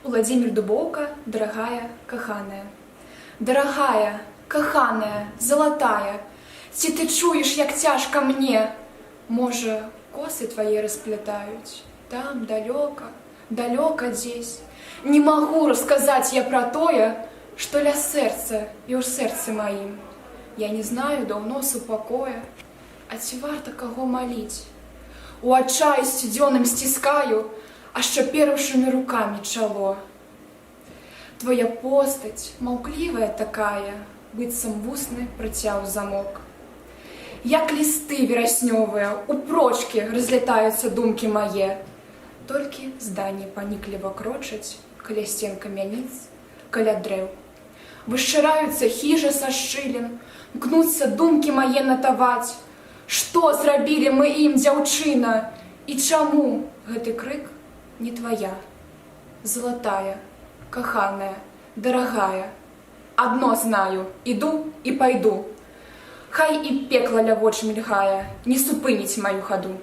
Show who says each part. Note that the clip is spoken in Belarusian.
Speaker 1: Владимир Дубовка, дорогая, каханая. Дорогая, каханая, золотая, ці ти чуєш, як тяжко мне? Може, косы твои расплетают там, далеко, далеко здесь. Не могу рассказать я про тое, что ля сердца и у сердце моим. Я не знаю давно супокоя, а ці варта кого молить. У отчаю студеным стискаю, аж первшими руками чало. Твоя постать, маўклівая такая, быццам вусны працяў замок. Як листы вераснёвыя, у прочкі разлетаюцца думкі мае. Толькі зданні панікліва крочаць каля сцен камяніц, каля дрэў. Вышчыраюцца хіжы са шчылін, мкнуцца думкі мае натаваць. Што зрабілі мы ім, дзяўчына, і чаму гэты крык не твоя? Золотая, каханая, дорогая, одно знаю, иду и пойду. Хай и пекло ля воч мільгае, не супыніць маю хаду.